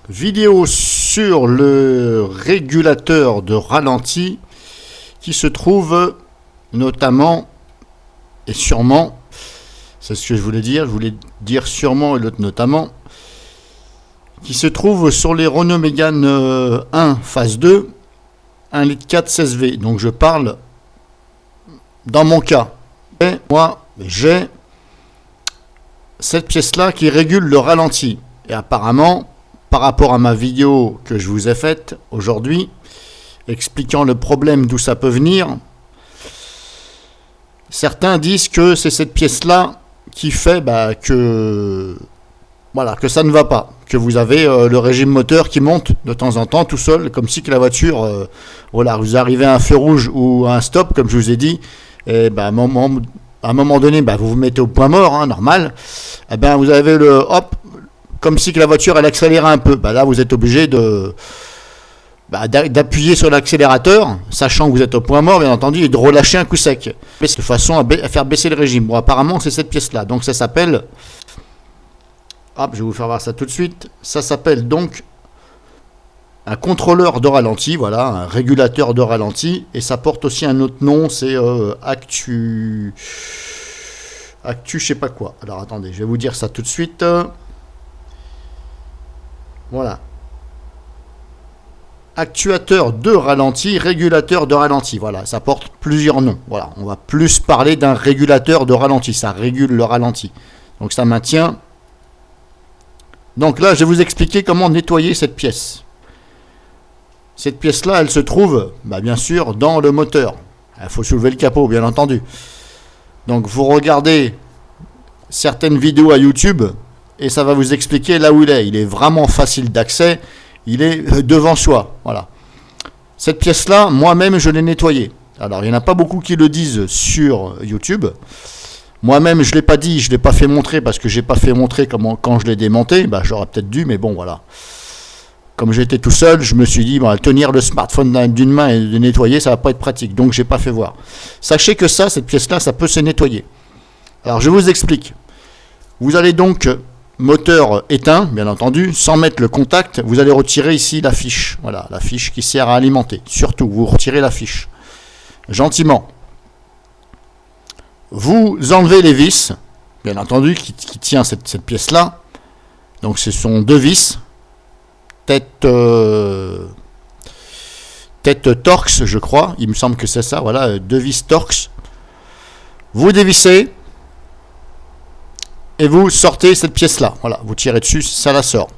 vidéo sur le régulateur de ralenti qui se trouve notamment et sûrement, c'est ce que je voulais dire sûrement et l'autre notamment, qui se trouve sur les Renault Mégane 1 phase 2, 1,4 litre 16V. Donc je parle dans mon cas. Et moi, j'ai cette pièce-là qui régule le ralenti. Et apparemment, par rapport à ma vidéo que je vous ai faite aujourd'hui, expliquant le problème d'où ça peut venir, certains disent que c'est cette pièce-là qui fait que ça ne va pas, que vous avez le régime moteur qui monte de temps en temps tout seul, comme si que la voiture, vous arrivez à un feu rouge ou à un stop, comme je vous ai dit, et à un moment donné, vous vous mettez au point mort, normal, vous avez comme si que la voiture elle accélérait un peu. Là, vous êtes obligé d'appuyer sur l'accélérateur, sachant que vous êtes au point mort, bien entendu, et de relâcher un coup sec, de façon à faire baisser le régime. Bon, apparemment, c'est cette pièce-là. Donc, ça s'appelle... Hop, je vais vous faire voir ça tout de suite. Ça s'appelle donc un contrôleur de ralenti, voilà, un régulateur de ralenti, et ça porte aussi un autre nom, c'est Actu, je sais pas quoi. Alors, attendez, je vais vous dire ça tout de suite. Voilà. Actuateur de ralenti, régulateur de ralenti. Voilà, ça porte plusieurs noms. Voilà, on va plus parler d'un régulateur de ralenti. Ça régule le ralenti. Donc ça maintient. Donc là, je vais vous expliquer comment nettoyer cette pièce. Cette pièce-là, elle se trouve, bien sûr, dans le moteur. Il faut soulever le capot, bien entendu. Donc vous regardez certaines vidéos à YouTube et ça va vous expliquer là où il est. Il est vraiment facile d'accès. Il est devant soi, voilà. Cette pièce-là, moi-même, je l'ai nettoyée. Alors, il n'y en a pas beaucoup qui le disent sur YouTube. Moi-même, je ne l'ai pas dit, je ne l'ai pas fait montrer parce que je n'ai pas fait montrer quand je l'ai démonté. J'aurais peut-être dû, mais bon, voilà. Comme j'étais tout seul, je me suis dit, tenir le smartphone d'une main et de nettoyer, ça ne va pas être pratique. Donc, je n'ai pas fait voir. Sachez que cette pièce-là, ça peut se nettoyer. Alors, je vous explique. Vous allez donc... moteur éteint, bien entendu, sans mettre le contact, vous allez retirer ici la fiche. Voilà, la fiche qui sert à alimenter. Surtout, vous retirez la fiche. Gentiment. Vous enlevez les vis, bien entendu, qui tient cette pièce-là. Donc, ce sont deux vis. Tête Torx, je crois. Il me semble que c'est ça. Voilà, deux vis Torx. Vous dévissez. Et vous sortez cette pièce-là. Voilà, vous tirez dessus, ça la sort.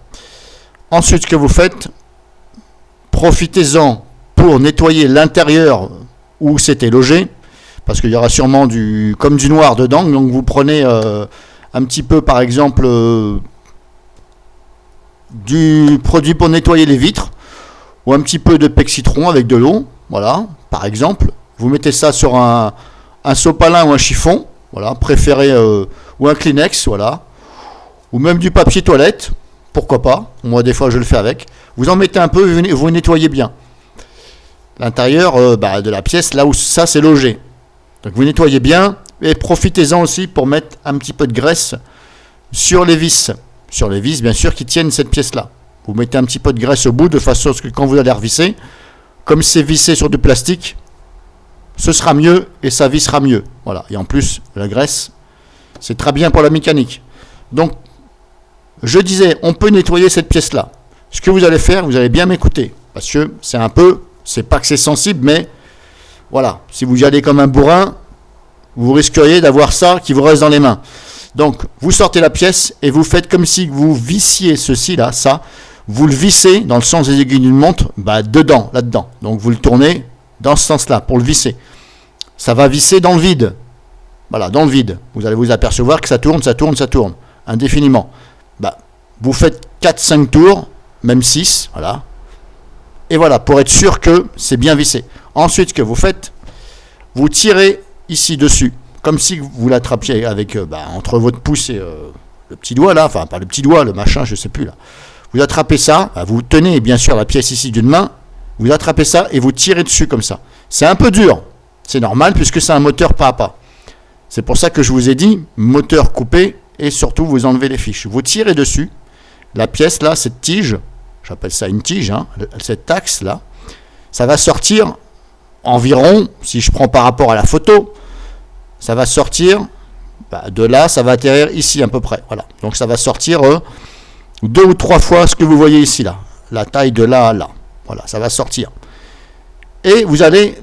Ensuite, ce que vous faites, profitez-en pour nettoyer l'intérieur où c'était logé, parce qu'il y aura sûrement du noir dedans. Donc vous prenez un petit peu, par exemple, du produit pour nettoyer les vitres, ou un petit peu de Pexitron avec de l'eau, voilà, par exemple. Vous mettez ça sur un sopalin ou un chiffon, voilà, préférez... ou un Kleenex, voilà, ou même du papier toilette, pourquoi pas, moi des fois je le fais avec, vous en mettez un peu, vous nettoyez bien l'intérieur de la pièce, là où ça c'est logé, donc vous nettoyez bien, et profitez-en aussi pour mettre un petit peu de graisse sur les vis bien sûr qui tiennent cette pièce là, vous mettez un petit peu de graisse au bout, de façon à ce que quand vous allez revisser, comme c'est vissé sur du plastique, ce sera mieux, et ça vissera mieux, voilà, et en plus la graisse, c'est très bien pour la mécanique. Donc, je disais, on peut nettoyer cette pièce-là. Ce que vous allez faire, vous allez bien m'écouter. Parce que c'est pas que c'est sensible, mais voilà. Si vous y allez comme un bourrin, vous risqueriez d'avoir ça qui vous reste dans les mains. Donc, vous sortez la pièce et vous faites comme si vous vissiez ceci, là, ça. Vous le vissez dans le sens des aiguilles d'une montre, là-dedans. Donc, vous le tournez dans ce sens-là pour le visser. Ça va visser dans le vide. Voilà, dans le vide, vous allez vous apercevoir que ça tourne, indéfiniment. Vous faites 4-5 tours, même 6, voilà. Et voilà, pour être sûr que c'est bien vissé. Ensuite, ce que vous faites, vous tirez ici dessus, comme si vous l'attrapiez avec, entre votre pouce et le petit doigt, là, enfin, pas le petit doigt, le machin, je sais plus, là. Vous attrapez ça, vous tenez bien sûr la pièce ici d'une main, vous attrapez ça et vous tirez dessus comme ça. C'est un peu dur, c'est normal puisque c'est un moteur pas à pas. C'est pour ça que je vous ai dit, moteur coupé, et surtout vous enlevez les fiches. Vous tirez dessus, la pièce là, cette tige, j'appelle ça une tige, hein, cet axe là, ça va sortir environ, si je prends par rapport à la photo, ça va sortir de là, ça va atterrir ici à peu près. Voilà. Donc ça va sortir 2 ou 3 fois ce que vous voyez ici là, la taille de là à là. Voilà, ça va sortir. Et vous allez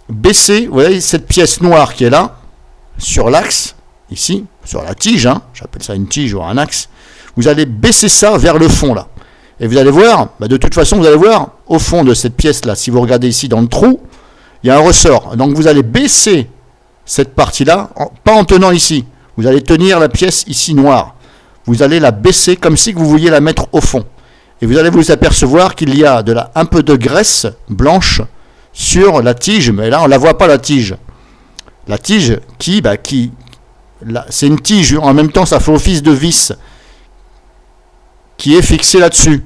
baisser, vous voyez cette pièce noire qui est là, sur l'axe, ici, sur la tige, hein, j'appelle ça une tige ou un axe. Vous allez baisser ça vers le fond là. Et vous allez voir, de toute façon, vous allez voir, au fond de cette pièce-là, si vous regardez ici dans le trou, il y a un ressort. Donc vous allez baisser cette partie-là, pas en tenant ici. Vous allez tenir la pièce ici noire. Vous allez la baisser comme si vous vouliez la mettre au fond. Et vous allez vous apercevoir qu'il y a un peu de graisse blanche sur la tige. Mais là, on ne la voit pas, la tige. La tige c'est une tige, en même temps, ça fait office de vis qui est fixé là-dessus.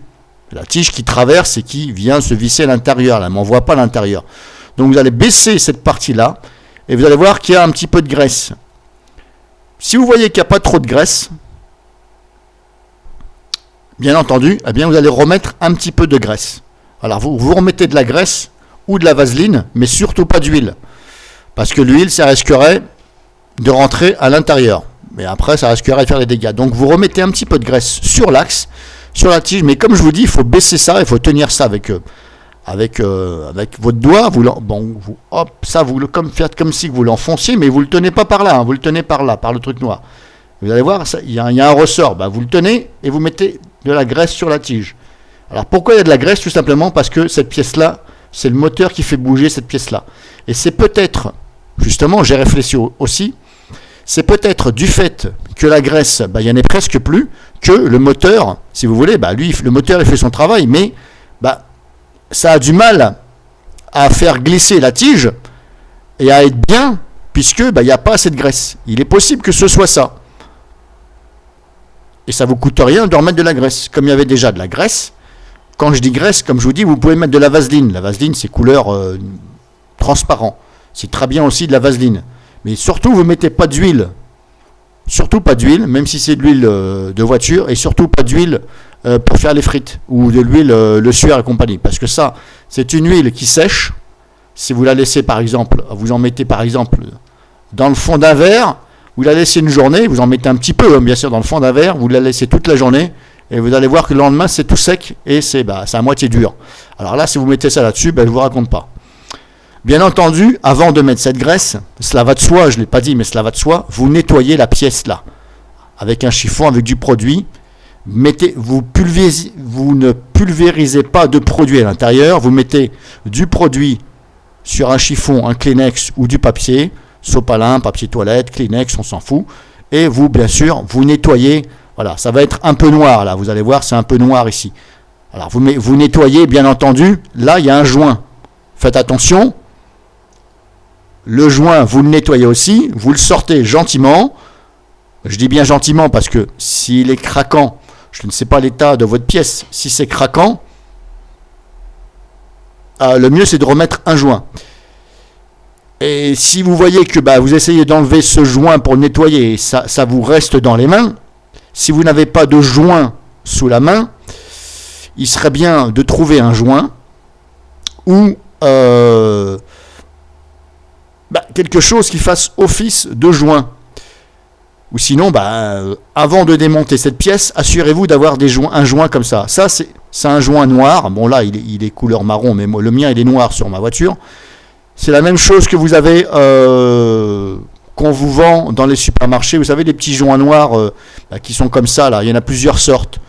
La tige qui traverse et qui vient se visser à l'intérieur, là, mais on ne voit pas l'intérieur. Donc vous allez baisser cette partie-là, et vous allez voir qu'il y a un petit peu de graisse. Si vous voyez qu'il n'y a pas trop de graisse, bien entendu, eh bien vous allez remettre un petit peu de graisse. Alors vous remettez de la graisse ou de la vaseline, mais surtout pas d'huile. Parce que l'huile, ça risquerait de rentrer à l'intérieur. Mais après, ça risquerait de faire des dégâts. Donc vous remettez un petit peu de graisse sur l'axe, sur la tige. Mais comme je vous dis, il faut baisser ça, il faut tenir ça avec votre doigt. Faites comme si vous l'enfonciez, mais vous ne le tenez pas par là. Hein, vous le tenez par là, par le truc noir. Vous allez voir, il y a un ressort. Vous le tenez et vous mettez de la graisse sur la tige. Alors pourquoi il y a de la graisse? Tout simplement parce que cette pièce-là, c'est le moteur qui fait bouger cette pièce-là. Et c'est peut-être, justement, j'ai réfléchi aussi, c'est peut-être du fait que la graisse, il n'y en ait presque plus, que le moteur, si vous voulez, lui, le moteur il fait son travail, mais ça a du mal à faire glisser la tige et à être bien, puisque il n'y a pas assez de graisse. Il est possible que ce soit ça. Et ça ne vous coûte rien de remettre de la graisse. Comme il y avait déjà de la graisse, quand je dis graisse, comme je vous dis, vous pouvez mettre de la vaseline. La vaseline, c'est couleur transparent. C'est très bien aussi de la vaseline. Mais surtout, vous ne mettez pas d'huile. Surtout pas d'huile, même si c'est de l'huile de voiture, et surtout pas d'huile pour faire les frites, ou de l'huile, le sueur et compagnie. Parce que ça, c'est une huile qui sèche. Si vous la laissez, par exemple, vous en mettez par exemple dans le fond d'un verre, vous la laissez une journée, vous en mettez un petit peu, bien sûr, dans le fond d'un verre, vous la laissez toute la journée, et vous allez voir que le lendemain, c'est tout sec, et c'est à moitié dur. Alors là, si vous mettez ça là-dessus, je ne vous raconte pas. Bien entendu, avant de mettre cette graisse, cela va de soi, je ne l'ai pas dit, mais cela va de soi, vous nettoyez la pièce là, avec un chiffon, avec du produit. Vous ne pulvérisez pas de produit à l'intérieur, vous mettez du produit sur un chiffon, un Kleenex ou du papier, sopalin, papier toilette, Kleenex, on s'en fout, et vous, bien sûr, vous nettoyez, voilà, ça va être un peu noir là, vous allez voir, c'est un peu noir ici. Alors vous nettoyez, bien entendu, là il y a un joint, faites attention. Le joint, vous le nettoyez aussi, vous le sortez gentiment. Je dis bien gentiment parce que s'il est craquant, je ne sais pas l'état de votre pièce, si c'est craquant, le mieux c'est de remettre un joint. Et si vous voyez que vous essayez d'enlever ce joint pour le nettoyer, ça vous reste dans les mains, si vous n'avez pas de joint sous la main, il serait bien de trouver un joint ou quelque chose qui fasse office de joint. Ou sinon, avant de démonter cette pièce, assurez-vous d'avoir un joint comme ça. Ça, c'est un joint noir. Bon, là, il est couleur marron, mais le mien, il est noir sur ma voiture. C'est la même chose que vous avez, qu'on vous vend dans les supermarchés. Vous savez, les petits joints noirs qui sont comme ça, là. Il y en a plusieurs sortes.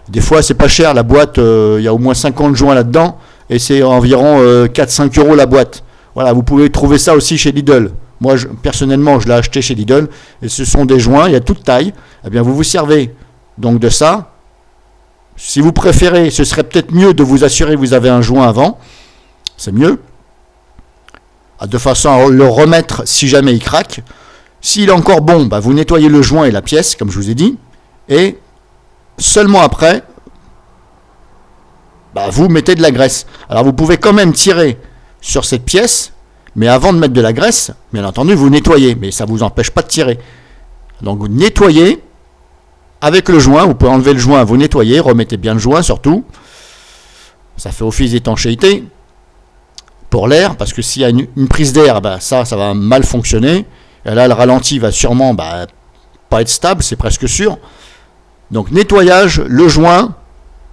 Des fois, c'est pas cher. La boîte, il y a au moins 50 joints là-dedans. Et c'est environ 4-5 € la boîte. Voilà, vous pouvez trouver ça aussi chez Lidl. Moi, personnellement, je l'ai acheté chez Lidl. Et ce sont des joints, il y a toute taille. Eh bien, vous vous servez donc de ça. Si vous préférez, ce serait peut-être mieux de vous assurer que vous avez un joint avant. C'est mieux. De façon à le remettre si jamais il craque. S'il est encore bon, vous nettoyez le joint et la pièce, comme je vous ai dit. Et seulement après, vous mettez de la graisse. Alors, vous pouvez quand même tirer sur cette pièce, mais avant de mettre de la graisse, bien entendu, vous nettoyez, mais ça ne vous empêche pas de tirer. Donc vous nettoyez, avec le joint, vous pouvez enlever le joint, vous nettoyez, remettez bien le joint surtout. Ça fait office d'étanchéité pour l'air, parce que s'il y a une prise d'air, ça va mal fonctionner. Et là, le ralenti va sûrement pas être stable, c'est presque sûr. Donc nettoyage, le joint,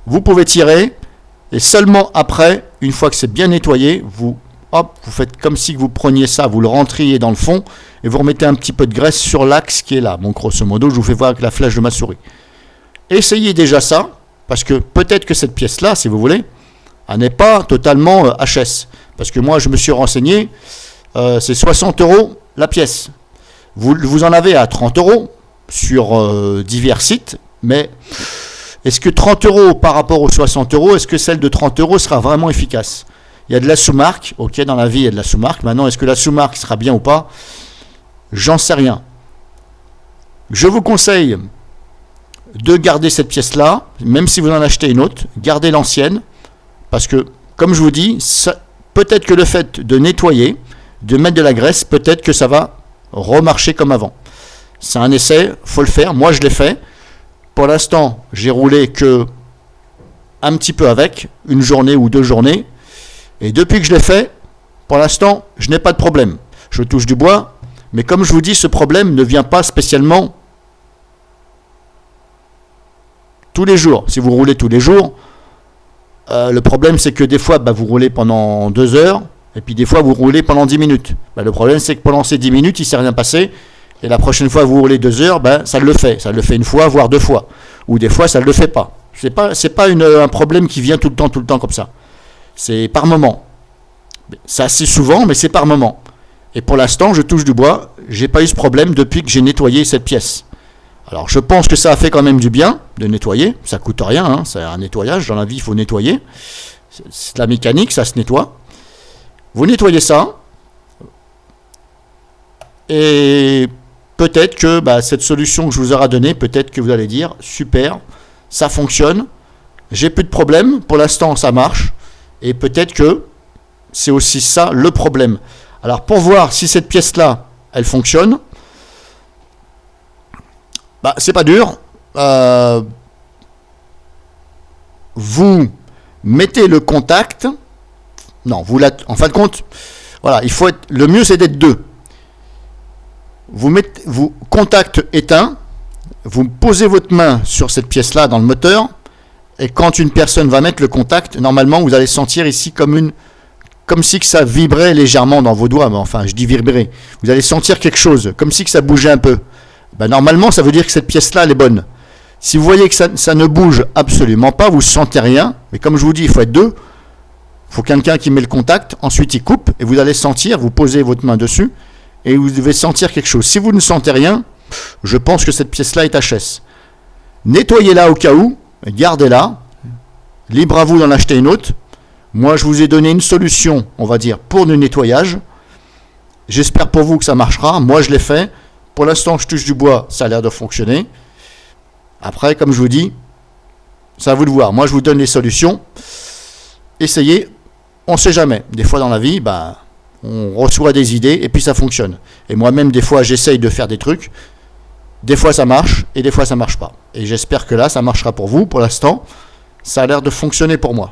vous pouvez tirer, et seulement après, une fois que c'est bien nettoyé, vous faites comme si vous preniez ça, vous le rentriez dans le fond, et vous remettez un petit peu de graisse sur l'axe qui est là. Bon, grosso modo, je vous fais voir avec la flèche de ma souris. Essayez déjà ça, parce que peut-être que cette pièce-là, si vous voulez, elle n'est pas totalement HS. Parce que moi, je me suis renseigné, c'est 60 € la pièce. Vous en avez à 30 € sur divers sites, mais est-ce que 30 € par rapport aux 60 €, est-ce que celle de 30 € sera vraiment efficace? Il y a de la sous-marque, ok, dans la vie il y a de la sous-marque. Maintenant, est-ce que la sous-marque sera bien ou pas? J'en sais rien. Je vous conseille de garder cette pièce-là, même si vous en achetez une autre, gardez l'ancienne, parce que, comme je vous dis, peut-être que le fait de nettoyer, de mettre de la graisse, peut-être que ça va remarcher comme avant. C'est un essai, faut le faire. Moi, je l'ai fait. Pour l'instant, j'ai roulé que un petit peu avec, une journée ou 2 journées. Et depuis que je l'ai fait, pour l'instant, je n'ai pas de problème. Je touche du bois, mais comme je vous dis, ce problème ne vient pas spécialement tous les jours. Si vous roulez tous les jours, le problème c'est que des fois, vous roulez pendant 2 heures, et puis des fois vous roulez pendant 10 minutes. Le problème c'est que pendant ces 10 minutes, il ne s'est rien passé, et la prochaine fois que vous roulez 2 heures, ça le fait. Ça le fait une fois, voire 2 fois. Ou des fois, ça ne le fait pas. C'est pas un problème qui vient tout le temps comme ça. C'est par moment. C'est assez souvent, mais c'est par moment. Et pour l'instant, je touche du bois. J'ai pas eu ce problème depuis que j'ai nettoyé cette pièce. Alors, je pense que ça a fait quand même du bien de nettoyer. Ça coûte rien, hein. C'est un nettoyage. Dans la vie, il faut nettoyer. C'est de la mécanique, ça se nettoie. Vous nettoyez ça. Et peut-être que cette solution que je vous aurai donnée, peut-être que vous allez dire, super, ça fonctionne. J'ai plus de problème. Pour l'instant, ça marche. Et peut-être que c'est aussi ça le problème. Alors pour voir si cette pièce-là, elle fonctionne, c'est pas dur. Vous mettez le contact. Non, en fin de compte, voilà, le mieux c'est d'être 2. Vous contact éteint, vous posez votre main sur cette pièce-là dans le moteur. Et quand une personne va mettre le contact, normalement, vous allez sentir ici comme si que ça vibrait légèrement dans vos doigts. Mais enfin, je dis vibrer. Vous allez sentir quelque chose, comme si que ça bougeait un peu. Normalement, ça veut dire que cette pièce-là, elle est bonne. Si vous voyez que ça ne bouge absolument pas, vous ne sentez rien. Mais comme je vous dis, il faut être 2. Il faut quelqu'un qui met le contact. Ensuite, il coupe. Et vous allez sentir, vous posez votre main dessus. Et vous devez sentir quelque chose. Si vous ne sentez rien, je pense que cette pièce-là est HS. Nettoyez-la au cas où. Gardez-la, libre à vous d'en acheter une autre. Moi, je vous ai donné une solution, on va dire, pour le nettoyage. J'espère pour vous que ça marchera. Moi, je l'ai fait. Pour l'instant, je touche du bois, ça a l'air de fonctionner. Après, comme je vous dis, c'est à vous de voir. Moi, je vous donne les solutions. Essayez, on ne sait jamais. Des fois dans la vie, on reçoit des idées et puis ça fonctionne. Et moi-même, des fois, j'essaye de faire des trucs. Des fois ça marche et des fois ça marche pas. Et j'espère que là ça marchera pour vous. Pour l'instant, ça a l'air de fonctionner pour moi.